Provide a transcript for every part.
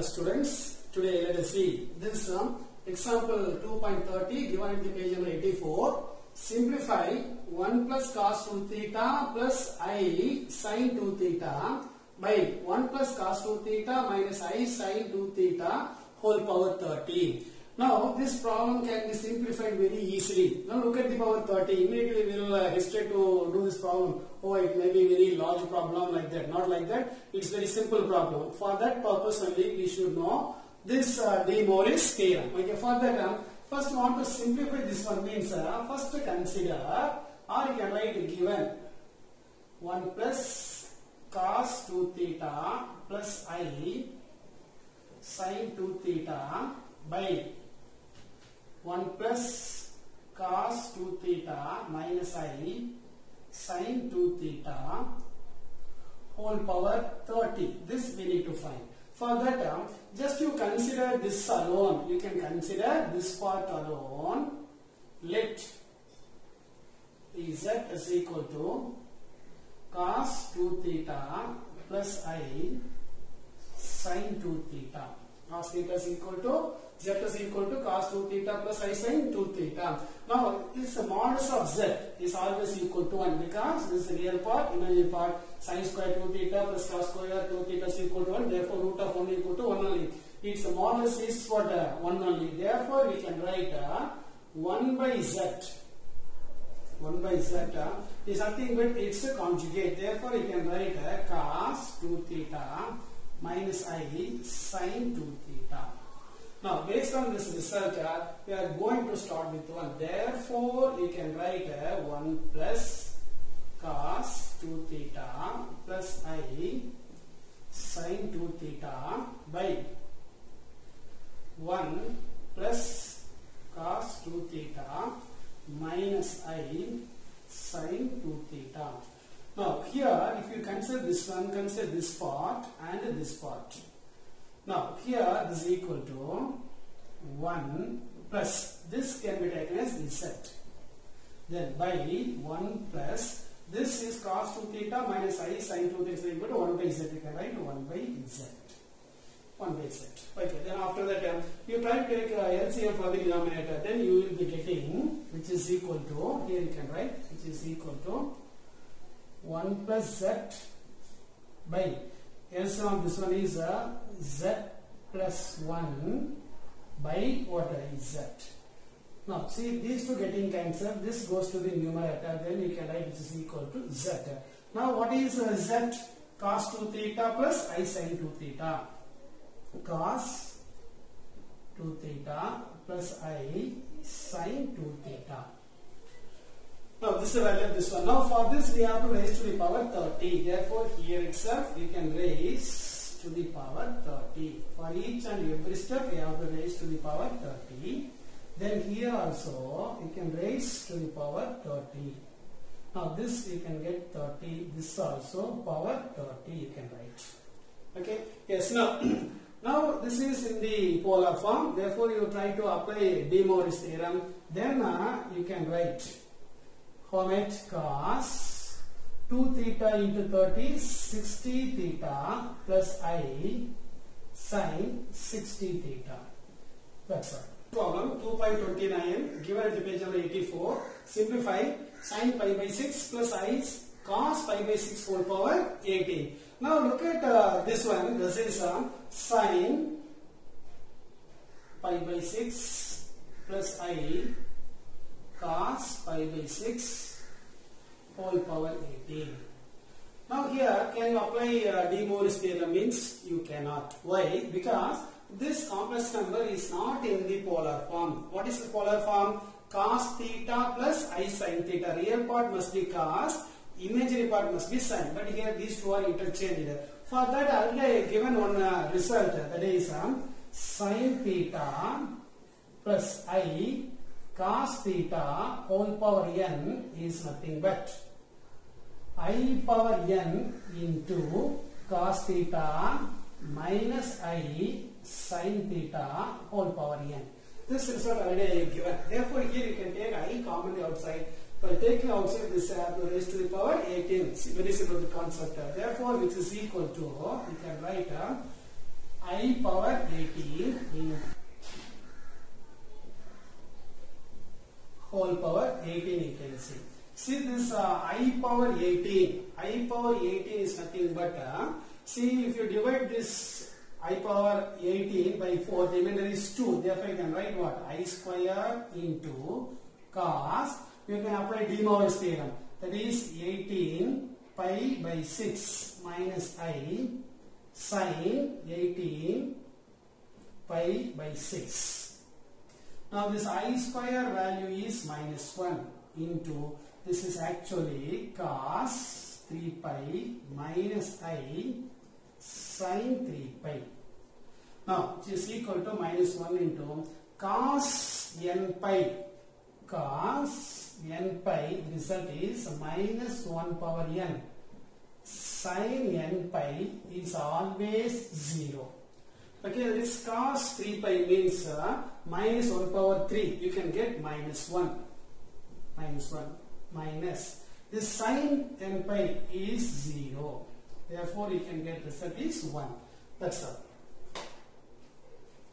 Students, today let us see this example 2.30 given at the page number 84. Simplify 1 plus cos 2 theta plus I sin 2 theta by 1 plus cos 2 theta minus I sin 2 theta whole power 30. Now this problem can be simplified very easily. Now look at the power 30. Immediately we will hesitate to do this problem. Oh, it may be very large problem like that. Not like that. It's very simple problem. For that purpose only we should know this De Moivre's theorem. Okay, for that first we want to simplify this one means first consider, or you can write given 1 plus cos 2 theta plus I sin 2 theta by 1 plus cos 2 theta minus I sin 2 theta whole power 30. This we need to find. For that, just you consider this alone. You can consider this part alone. Let Z is equal to cos 2 theta plus I sin 2 theta. Cos theta is equal to Z is equal to cos 2 theta plus I sin 2 theta. Now, this modulus of Z is always equal to 1 because this is the real part, imaginary part. Sin square 2 theta plus cos square 2 theta is equal to 1. Therefore, root of 1 equal to 1 only. Its modulus is what 1 only. Therefore, we can write 1 by Z. 1 by Z is nothing but its conjugate. Therefore, we can write cos 2 theta minus I sin 2 theta. Now, based on this result, we are going to start with 1. Therefore, we can write 1 plus cos 2 theta plus I sin 2 theta by 1 plus cos 2 theta minus I sin 2 theta. Now, here, if you consider this one, consider this part and this part. Now, here this is equal to 1 plus, this can be taken as Z. Then by 1 plus, this is cos 2 theta minus I sin 2 theta is equal to 1 by Z. You can write 1 by Z. 1 by Z. Okay, then after that, you try to take LCM for the denominator, then you will be getting, which is equal to, here you can write, which is equal to 1 plus Z by LCM of this one is Z plus 1 by what is Z. Now see these two getting cancelled, this goes to the numerator, then you can write which is equal to Z. Now what is Z? Cos 2 theta plus I sin 2 theta. Cos 2 theta plus I sin 2 theta. Now this is the value of this one. Now for this we have to raise to the power 30. Therefore here itself we can raise to the power 30. For each and every step we have to raise to the power 30. Then here also you can raise to the power 30. Now this you can get 30. This also power 30 you can write. Okay. Yes. Now now this is in the polar form. Therefore you try to apply De Moivre's theorem. Then you can write how much cos 2 theta into 30 is 60 theta plus I sin 60 theta. That's all. Problem 2.29 given at the page number 84. Simplify sin pi by 6 plus I cos pi by 6 whole power 18. Now look at this one. This is sin pi by 6 plus I cos pi by 6 whole power 18. Now here can you apply De Moivre's theorem? Means you cannot. Why? Because this complex number is not in the polar form. What is the polar form? Cos theta plus I sin theta. Real part must be cos, imaginary part must be sin. But here these two are interchanged. For that I will given one result, that is sin theta plus I cos theta whole power n is nothing but I power n into cos theta minus I sin theta whole power n. This result already given. Therefore, here you can take I commonly outside. By taking outside this, I have to raise to the power 18. Very simple concept. Therefore, which is equal to, you can write I power 18 in whole power 18 you can see. See this I power 18. I power 18 is nothing but see if you divide this I power 18 by 4, the remainder is 2. Therefore you can write what? I square into cos. You can apply De Moivre's theorem. That is 18 pi by 6 minus I sin 18 pi by 6. Now this I square value is minus 1 into, this is actually cos 3 pi minus I sin 3 pi. Now it is equal to minus 1 into cos n pi. Cos n pi, the result is minus 1 power n. Sin n pi is always 0. Okay, this cos 3 pi means minus 1 power 3. You can get minus 1. Minus 1. Minus. This sin n pi is 0. Therefore, you can get result is 1. That's all.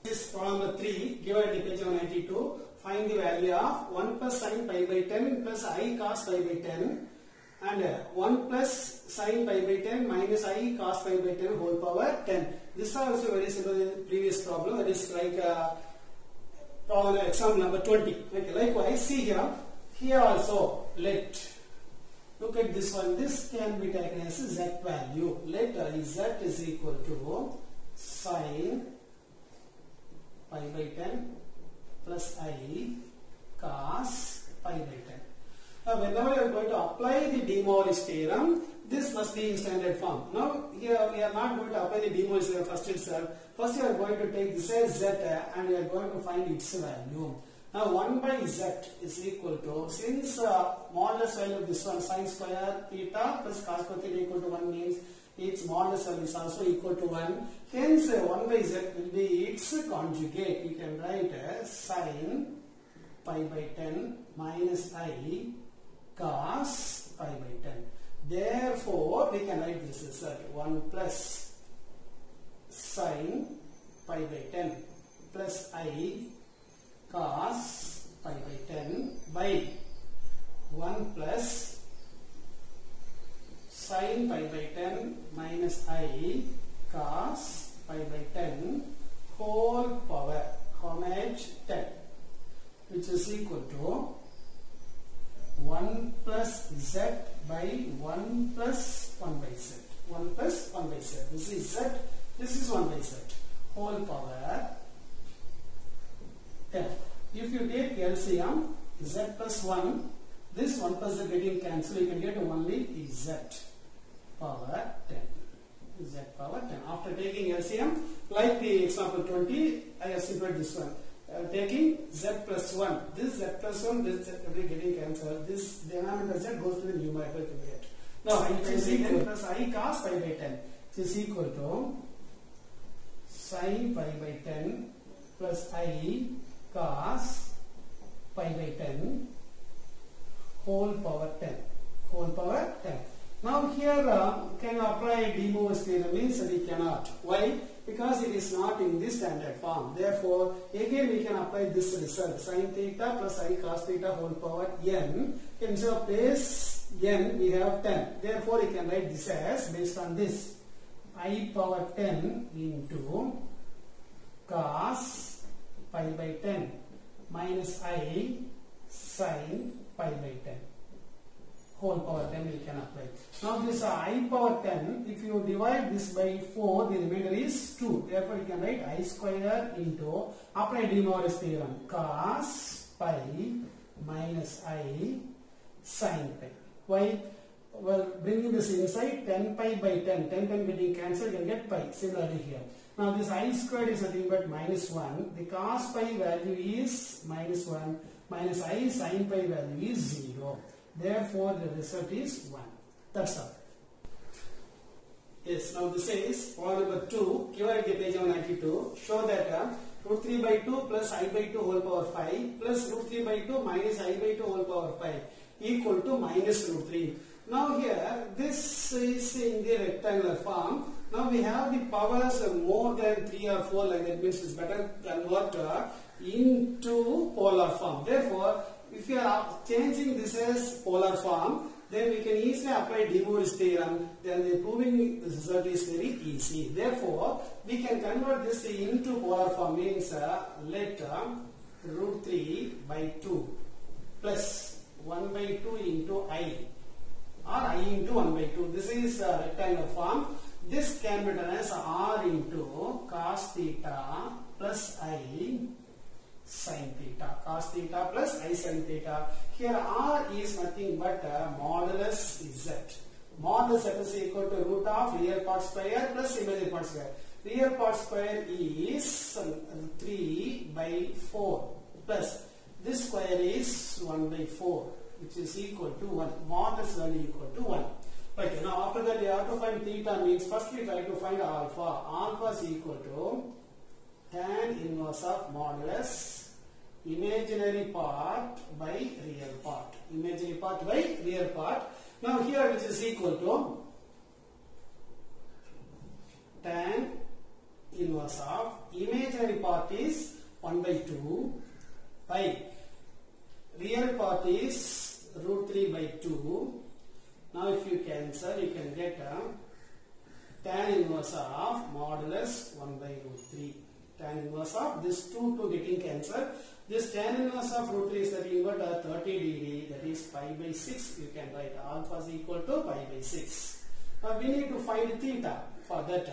This is problem number 3. Given at the page 92. Find the value of 1 plus sin pi by 10 plus I cos pi by 10 and 1 plus sin pi by 10 minus I cos pi by 10 whole power 10. This is also very similar to the previous problem. That is like problem example number 20. Okay, likewise, see here. Here also, look at this one. This can be taken as a z value. Let z is equal to sin pi by 10 plus I cos pi by 10. Now, whenever you are going to apply the De Moivre's theorem, this must be in standard form. Now, here we are not going to apply the De Moivre's theorem first itself. First, you are going to take this as z and you are going to find its value. Now, 1 by z is equal to, since modulus value of this one, sin square theta plus cos square theta equal to 1 means its modulus value is also equal to 1. Hence, 1 by z will be its conjugate. You can write as sin pi by 10 minus I cos pi by 10. Therefore, we can write this result 1 plus sin pi by 10 plus I cos pi by 10 by 1 plus sin pi by 10 minus I cos pi by 10 whole power, how much? 10, which is equal to 1 plus z by 1 plus 1 by z. 1 plus 1 by z. This is z, this is 1 by z. Whole power 10. If you take LCM, z plus 1, this 1 plus z getting cancelled, you can get only z power 10. Z power 10. After taking LCM, like the example 20, I have simplified this one. Taking z plus 1, this z plus 1, this z getting cancelled, this denominator z goes to the numerator to get. Now, it is equal plus I cos pi by 10. It is equal to sin pi by 10 plus I cos pi by 10 whole power 10. Whole power 10. Now here can you apply De Moivre's theorem? Means we cannot. Why? Because it is not in this standard form. Therefore, again we can apply this result. Sin theta plus I cos theta whole power n. Instead of place n, we have 10. Therefore, you can write this as, based on this, I power 10 into cos pi by 10 minus I sin pi by 10. Whole power 10 we can apply. Now this I power 10, if you divide this by 4, the remainder is 2. Therefore, you can write I square into, apply De Moivre's theorem, cos pi minus I sin pi. Why? Well, bringing this inside, 10 pi by 10, 10 getting cancelled, you can get pi. Similarly here. Now this I squared is nothing but minus 1. The cos pi value is minus 1. Minus I sin pi value is 0. Therefore, the result is 1. That's all. Yes, now this is problem number 2. Given at the page 92, show that root 3 by 2 plus I by 2 whole power 5 plus root 3 by 2 minus I by 2 whole power 5 equal to minus root 3. Now here, this is in the rectangular form. Now we have the powers more than 3 or 4, like that means it's better convert into polar form. Therefore, if you are changing this as polar form, then we can easily apply De Moivre's theorem. Then the proving the result is very easy. Therefore, we can convert this into polar form, means let root 3 by 2 plus 1 by 2 into I, or I into 1 by 2. This is rectangular form. This can be done as R into cos theta plus I sin theta. Cos theta plus I sin theta. Here R is nothing but modulus Z. Modulus Z is equal to root of real part square plus imaginary part square. Real part square is 3 by 4 plus this square is 1 by 4, which is equal to 1. Modulus value equal to 1. Okay, now after that we have to find theta, means first we try to find alpha. Alpha is equal to tan inverse of modulus imaginary part by real part. Imaginary part by real part. Now here which is equal to tan inverse of imaginary part is 1 by 2 by real part is root 3 by 2. Now if you cancel, you can get tan inverse of modulus 1 by root 3. Tan inverse of this 2 getting cancelled. This tan inverse of root 3 is nothing but 30 degree, that is pi by 6. You can write alpha is equal to pi by 6. Now we need to find theta. For that,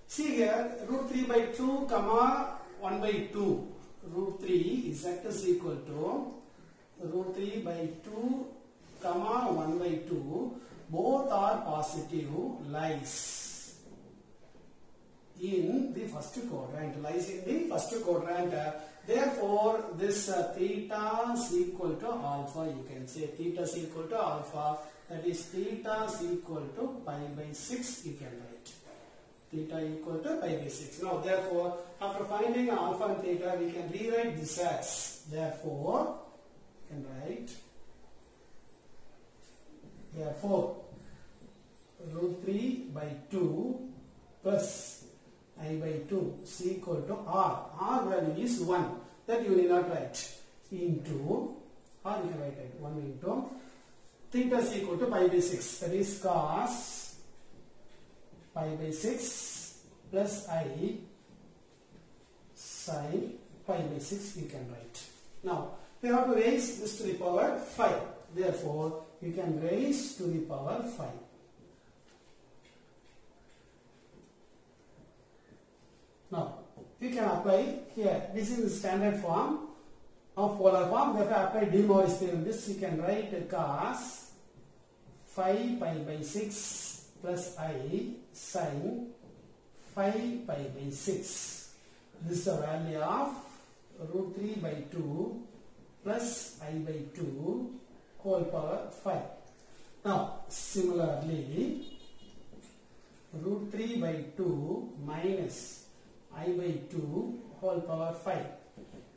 see here, root 3 by 2 comma 1 by 2. Root 3 z is equal to root 3 by 2 comma 1 by 2. Both are positive, lies in the first quadrant. Lies in the first quadrant. Therefore, this theta is equal to alpha. You can say theta is equal to alpha. That is theta is equal to pi by 6. You can write theta equal to pi by 6. Now, therefore, after finding alpha and theta, we can rewrite this as. Therefore, you can write. Therefore, root 3 by 2 plus I by 2 is equal to R. R value is 1. That you need not write. Into, or you can write it 1 into theta is equal to pi by 6. That is cos pi by 6 plus I sin pi by 6 we can write. Now, we have to raise this to the power 5. Therefore, you can raise to the power 5. Now, you can apply here. This is the standard form of polar form. Therefore, apply De Moivre's theorem. This you can write cos 5 pi by 6 plus I sin 5 pi by 6. This is the value of root 3 by 2 plus I by 2 whole power 5. Now, similarly, root 3 by 2 minus I by 2 whole power 5.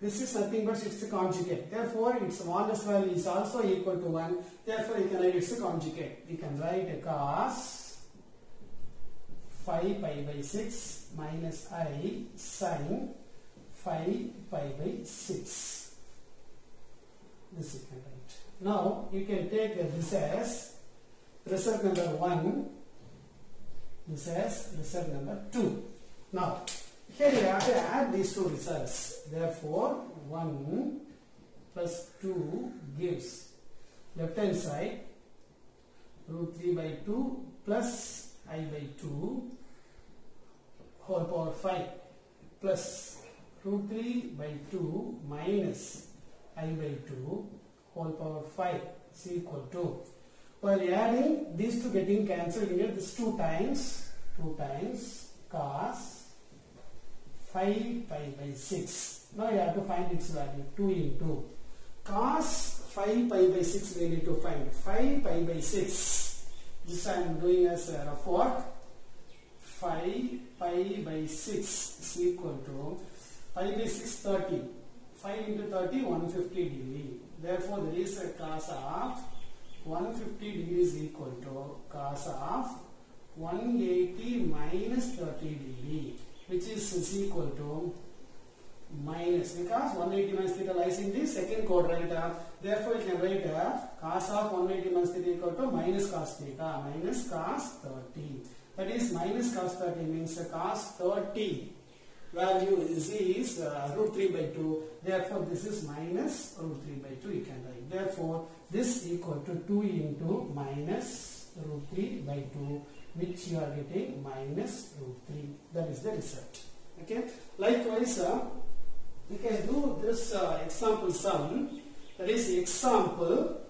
This is nothing but it's a conjugate. Therefore, its modulus value is also equal to 1. Therefore, you can write it's a conjugate. We can write a cos 5 pi by 6 minus I sin 5 pi by 6. This you can write. Now, you can take this as result number 1. This as result number 2. Now, here you have to add these two results. Therefore, 1 plus 2 gives left hand side root 3 by 2 plus I by 2 whole power 5 plus root 3 by 2 minus I by 2 whole power 5 is equal to. While adding these two getting cancelled, you get this 2 times cos 5 pi by 6. Now you have to find its value. 2 into cos 5 pi by 6 we need to find. 5 pi by 6. This I am doing as a rough work. 5 pi by 6 is equal to pi by 6 30. 5 into 30 150 degree. Therefore there is a cos of 150 degrees cos of 180 minus 30 degree, which is equal to minus, because 180 minus theta lies in the second quadrant. Therefore, you can write cos of 180 minus theta equal to minus cos theta, minus cos 30. That is minus cos 30 means cos 30 value is root 3 by 2. Therefore, this is minus root 3 by 2 you can write. Therefore, this equal to 2 into minus root 3 by 2, which you are getting minus root 3. That is the result. Okay. Likewise, we can do this example sum. That is example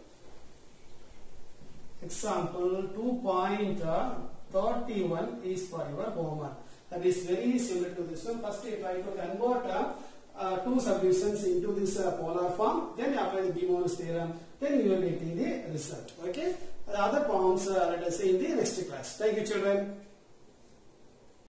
2.31 is for your homework. That is very similar to this one. First, you try to convert two subdivisions into this polar form. Then you apply the De Morgan's theorem. Then you are getting the result. Okay. The other forms, let us say in the next class. Thank you, children.